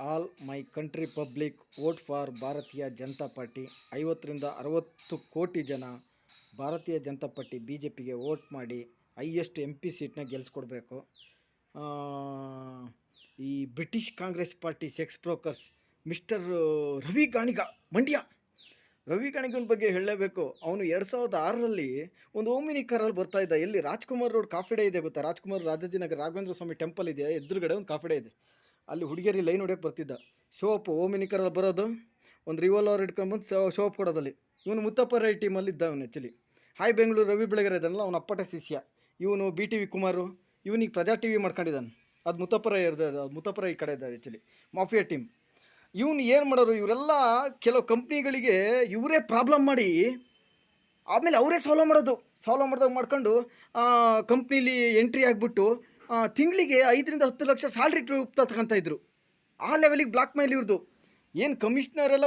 All my country public vote for Bharatiya Janata party. 50ರಿಂದ 60 ಕೋಟಿ ಜನ Bharatiya Janata party B J ಪಿಗೆ ವೋಟ್ ಮಾಡಿ ಹೈಯೆಸ್ಟ್ MP ಸೀಟ್ನ ಗೆಲ್ಲಿಸ್ಕೊಡ್ಬೇಕು. ಈ British Congress party sex brokers mister Ravi Ganiga Mandya, Ravi ಗಾಣಿಗನ ಬಗ್ಗೆ ಹೇಳಲೇಬೇಕು. ಅವನು 2006ರಲ್ಲಿ ಒಂದು ಓಮಿನಿ ಕಾರಲ್ಲಿ ಬರ್ತಾ ಇದ್ದ. ಎಲ್ಲಿ ರಾಜ್ಕುಮಾರ್ ರೋಡ್ ಕಾಫಿ ಡೇ ಇದೆ ಗೊತ್ತಾ? ರಾಜ್ಕುಮಾರ್ ರಾಜಾಜಿನಗರ ರಾಘವೇಂದ್ರ ಸ್ವಾಮಿ ಟೆಂಪಲ್ ಇದೆ, ಎದುರುಗಡೆ ಒಂದು ಕಾಫಿ ಡೇ ಇದೆ. ಅಲ್ಲಿ ಹುಡುಗಿಯರಿ ಲೈನ್ ಹೊಡೆಯೋಕ್ಕೆ ಬರ್ತಿದ್ದ. ಶೋಪ್ ಓಮಿನಿ ಕಾರಲ್ಲಿ ಬರೋದು, ಒಂದು ರಿವಾಲ್ವರ್ ಇಟ್ಕೊಂಡು ಬಂದು ಶೋಪ್ ಕೊಡೋದಲ್ಲಿ. ಇವನು ಮುತ್ತಪ್ಪ ರೈ ಟೀಮಲ್ಲಿ ಇದ್ದ. ಅವನು ಆ್ಯಕ್ಚುಲಿ ಹಾಯ್ ಬೆಂಗಳೂರು ರವಿ ಬೆಳಗೆರೆ ಇದ್ದಾನಲ್ಲ, ಅವನ ಅಪ್ಪಟ ಶಿಷ್ಯ ಇವನು. BTV ಕುಮಾರು ಇವನಿಗೆ ಪ್ರಜಾ TV ಮಾಡ್ಕೊಂಡಿದ್ದಾನೆ. ಅದು ಮುತ್ತಪ್ಪ ರೈ ಇರ್ತದೆ, ಮುತ್ತಪ್ಪ ರೈ ಕಡೆ ಇದ್ದ ಆ್ಯಕ್ಚುಲಿ ಮಾಫಿಯಾ ಟೀಮ್. ಇವನು ಏನು ಮಾಡೋರು, ಇವರೆಲ್ಲ ಕೆಲವು ಕಂಪ್ನಿಗಳಿಗೆ ಇವರೇ ಪ್ರಾಬ್ಲಮ್ ಮಾಡಿ ಆಮೇಲೆ ಅವರೇ ಸಾಲ್ವ್ ಮಾಡಿದಾಗ ಮಾಡ್ಕೊಂಡು ಕಂಪ್ನೀಲಿ ಎಂಟ್ರಿ ಆಗಿಬಿಟ್ಟು ತಿಂಗಳಿಗೆ 5ರಿಂದ 10 ಲಕ್ಷ ಸ್ಯಾಲ್ರಿ ತಗೊಂತಾಯಿದ್ರು. ಆ ಲೆವೆಲಿಗೆ ಬ್ಲಾಕ್ ಮೇಲ್ ಇವ್ರದ್ದು. ಏನು ಕಮಿಷ್ನರೆಲ್ಲ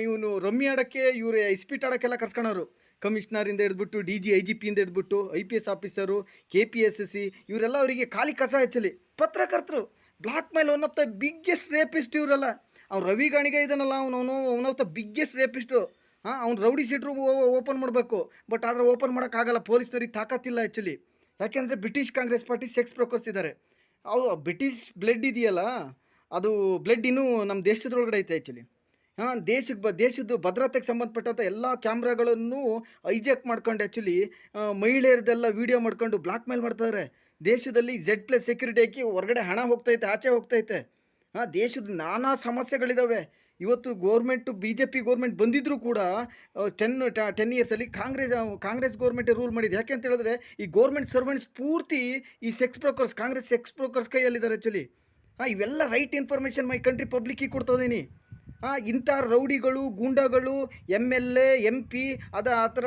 ಇವನು ರಮ್ಮಿ ಆಡೋಕ್ಕೆ, ಇವರು ಇಸ್ಪೀಟ್ ಆಡೋಕ್ಕೆಲ್ಲ ಕರ್ಸ್ಕೊಳೋರು. ಕಮಿಷ್ನರಿಂದ ಹಿಡಿದ್ಬಿಟ್ಟು DG IGP ಇಂದ ಹಿಡಿದ್ಬಿಟ್ಟು IPS ಆಫೀಸರು, KPSC ಇವರೆಲ್ಲ ಅವರಿಗೆ ಖಾಲಿ ಕಸ ಹೆಚ್ಚಲಿ. ಪತ್ರಕರ್ತರು blackmail. One of the biggest rapist ಇವರೆಲ್ಲ. ಅವ್ನು ರವಿ ಗಾಣಿಗ ಇದ್ದಾನಲ್ಲ, one of the biggest rapist. ಅವ್ನು ರೌಡಿ ಸೀಟ್ರು ಓಪನ್ ಮಾಡಬೇಕು, ಬಟ್ ಆದರೆ ಓಪನ್ ಮಾಡೋಕ್ಕಾಗಲ್ಲ. ಪೊಲೀಸ್ನವ್ರಿಗೆ ತಾಕತ್ತಿಲ್ಲ ಆ್ಯಕ್ಚುಲಿ. ಯಾಕೆಂದರೆ British Congress party sex brokers ಇದ್ದಾರೆ. ಅವು ಬ್ರಿಟಿಷ್ ಬ್ಲಡ್ ಇದೆಯಲ್ಲ, ಅದು ಬ್ಲಡ್ ಇನ್ನೂ ನಮ್ಮ ದೇಶದೊಳಗಡೆ ಐತೆ ಆ್ಯಕ್ಚುಲಿ. ದೇಶದ ಭದ್ರತೆಗೆ ಸಂಬಂಧಪಟ್ಟಂಥ ಎಲ್ಲ ಕ್ಯಾಮ್ರಾಗಳನ್ನು ಹೈಜಾಕ್ ಮಾಡ್ಕೊಂಡು ಆ್ಯಕ್ಚುಲಿ ಮಹಿಳೆಯರದೆಲ್ಲ ವೀಡಿಯೋ ಮಾಡ್ಕೊಂಡು ಬ್ಲಾಕ್ ಮೇಲ್ ಮಾಡ್ತಾರೆ. ದೇಶದಲ್ಲಿ Z+ ಸೆಕ್ಯೂರಿಟಿ ಹಾಕಿ ಹೊರಗಡೆ ಹಣ ಹೋಗ್ತೈತೆ, ಆಚೆ ಹೋಗ್ತೈತೆ. ದೇಶದ ನಾನಾ ಸಮಸ್ಯೆಗಳಿದ್ದಾವೆ. ಇವತ್ತು ಗೋರ್ಮೆಂಟು BJP ಗೋರ್ಮೆಂಟ್ ಬಂದಿದ್ದರೂ ಕೂಡ 10 ಇಯರ್ಸಲ್ಲಿ ಕಾಂಗ್ರೆಸ್ ಗೌರ್ಮೆಂಟೇ ರೂಲ್ ಮಾಡಿದೆ. ಯಾಕೆ ಅಂತ ಹೇಳಿದ್ರೆ ಈ ಗೋರ್ಮೆಂಟ್ ಸರ್ವೆಂಟ್ಸ್ ಪೂರ್ತಿ ಈ sex brokers, Congress sex brokers ಕೈಯಲ್ಲಿದ್ದಾರೆ ಆ್ಯಕ್ಚುಲಿ. ಇವೆಲ್ಲ ರೈಟ್ ಇನ್ಫಾರ್ಮೇಷನ್ ಮೈ ಕಂಟ್ರಿ ಪಬ್ಲಿಕ್ಕಿಗೆ ಕೊಡ್ತಾಯಿದ್ದೀನಿ. ಇಂಥ ರೌಡಿಗಳು, ಗೂಂಡಾಗಳು, MLA MP ಆ ಥರ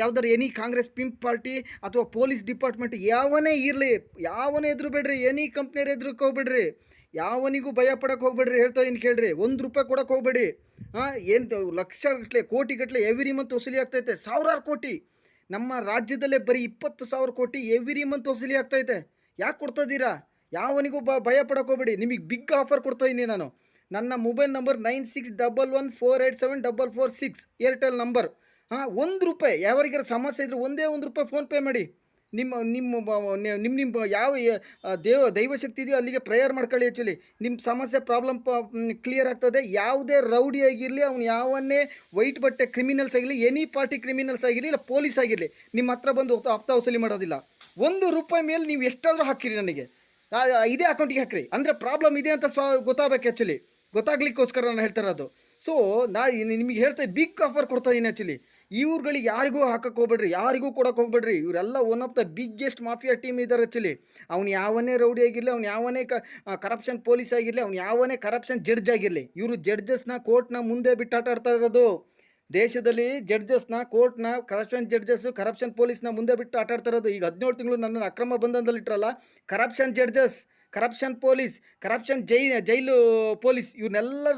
ಯಾವ್ದಾರು ಎನಿ ಕಾಂಗ್ರೆಸ್ ಪಿಂಪ್ ಪಾರ್ಟಿ ಅಥವಾ ಪೊಲೀಸ್ ಡಿಪಾರ್ಟ್ಮೆಂಟ್ ಯಾವನೇ ಇರಲಿ, ಯಾವನೇ ಎದುರುಬೇಡ್ರಿ, ಎನಿ ಕಂಪ್ನಿಯರ್ ಎದುರಕ್ಕೆ ಹೋಗ್ಬೇಡ್ರಿ, ಯಾವನಿಗೂ ಭಯ ಪಡೋಕ್ಕೆ ಹೋಗ್ಬೇಡ್ರಿ. ಹೇಳ್ತಾ ಇದ್ದೀನಿ ಕೇಳ್ರಿ. ₹1 ಕೊಡೋಕ್ಕೆ ಹೋಗ್ಬೇಡಿ. ಏನು ಲಕ್ಷಗಟ್ಟಲೆ ಕೋಟಿಗಟ್ಟಲೆ ಎವ್ರಿ ಮಂತ್ ವಸೂಲಿ ಆಗ್ತೈತೆ, ಸಾವಿರಾರು ಕೋಟಿ. ನಮ್ಮ ರಾಜ್ಯದಲ್ಲೇ ಬರೀ 20,000 ಕೋಟಿ ಎವ್ರಿ ಮಂತ್ ವಸೂಲಿ ಆಗ್ತೈತೆ. ಯಾಕೆ ಕೊಡ್ತಾ ಇದ್ದೀರಾ? ಯಾವನಿಗೂ ಭಯ ಪಡೋಕ್ಕೆ ಹೋಗ್ಬೇಡಿ. ನಿಮಗೆ ಬಿಗ್ ಆಫರ್ ಕೊಡ್ತಾ ಇದ್ದೀನಿ ನಾನು. ನನ್ನ ಮೊಬೈಲ್ ನಂಬರ್ 9611487446 ಏರ್ಟೆಲ್ ನಂಬರ್. ₹1 ಯಾವರಿಗಾರ ಸಮಸ್ಯೆ ಇದ್ದರೆ ₹1 ಫೋನ್ಪೇ ಮಾಡಿ. ನಿಮ್ಮ ಯಾವ ದೈವಶಕ್ತಿ ಇದೆಯೋ ಅಲ್ಲಿಗೆ ಪ್ರೇಯರ್ ಮಾಡ್ಕೊಳ್ಳಿ. ಆ್ಯಕ್ಚುಲಿ ನಿಮ್ಮ ಸಮಸ್ಯೆ ಪ್ರಾಬ್ಲಮ್ ಕ್ಲಿಯರ್ ಆಗ್ತದೆ. ಯಾವುದೇ ರೌಡಿ ಆಗಿರಲಿ, ಅವ್ನು ಯಾವನ್ನೇ ವೈಟ್ ಬಟ್ಟೆ ಕ್ರಿಮಿನಲ್ಸ್ ಆಗಿರಲಿ, ಎನಿ ಪಾರ್ಟಿ ಕ್ರಿಮಿನಲ್ಸ್ ಆಗಿರಲಿ, ಇಲ್ಲ ಪೊಲೀಸ್ ಆಗಿರಲಿ, ನಿಮ್ಮ ಹತ್ರ ಬಂದು ಹಫ್ತಾ ವಸೂಲಿ ಮಾಡೋದಿಲ್ಲ. ₹1 ಮೇಲೆ ನೀವು ಎಷ್ಟಾದರೂ ಹಾಕಿರಿ, ನನಗೆ ಇದೇ ಅಕೌಂಟಿಗೆ ಹಾಕಿರಿ. ಅಂದರೆ ಪ್ರಾಬ್ಲಮ್ ಇದೆ ಅಂತ ಗೊತ್ತಾಗಬೇಕು ಆ್ಯಕ್ಚುಲಿ. ಗೊತ್ತಾಗ್ಲಿಕ್ಕೋಸ್ಕರ ನಾನು ಹೇಳ್ತಾ ಇರೋದು. ಸೊ ನಿಮಗೆ ಹೇಳ್ತಾ ಬಿಗ್ ಆಫರ್ ಕೊಡ್ತಾ ಇದ್ದೀನಿ ಆ್ಯಕ್ಚುಲಿ. ಇವ್ರುಗಳಿಗೆ ಯಾರಿಗೂ ಹಾಕಕ್ಕೆ ಹೋಗ್ಬೇಡ್ರಿ, ಯಾರಿಗೂ ಕೊಡೋಕೆ ಹೋಗ್ಬೇಡ್ರಿ. ಇವರೆಲ್ಲ one of the biggest mafia team ಇದ್ದಾರೆ ಆ್ಯಕ್ಚುಲಿ. ಅವ್ನು ಯಾವನೇ ರೌಡಿ ಆಗಿರಲಿ, ಅವ್ನು ಯಾವನೇ ಕರಪ್ಷನ್ ಪೊಲೀಸ್ ಆಗಿರಲಿ, ಅವ್ನು ಯಾವನೇ ಕರಪ್ಷನ್ ಜಡ್ಜ್ ಆಗಿರಲಿ, ಇವರು ಜಡ್ಜಸ್ನ ಕೋರ್ಟ್ನ ಮುಂದೆ ಬಿಟ್ಟು ಆಟ ಆಡ್ತಾ ಇರೋದು. ದೇಶದಲ್ಲಿ ಜಡ್ಜಸ್ನ, ಕೋರ್ಟ್ನ, ಕರಪ್ಷನ್ ಜಡ್ಜಸ್ಸು, ಕರಪ್ಷನ್ ಪೊಲೀಸ್ನ ಮುಂದೆ ಬಿಟ್ಟು ಆಟ ಆಡ್ತಾ ಇರೋದು. ಈಗ 17 ತಿಂಗಳು ನನ್ನ ಅಕ್ರಮ ಬಂಧನದಲ್ಲಿಟ್ಟರಲ್ಲ, corruption judges, corruption police, corruption jail police, ಇವ್ರನ್ನೆಲ್ಲ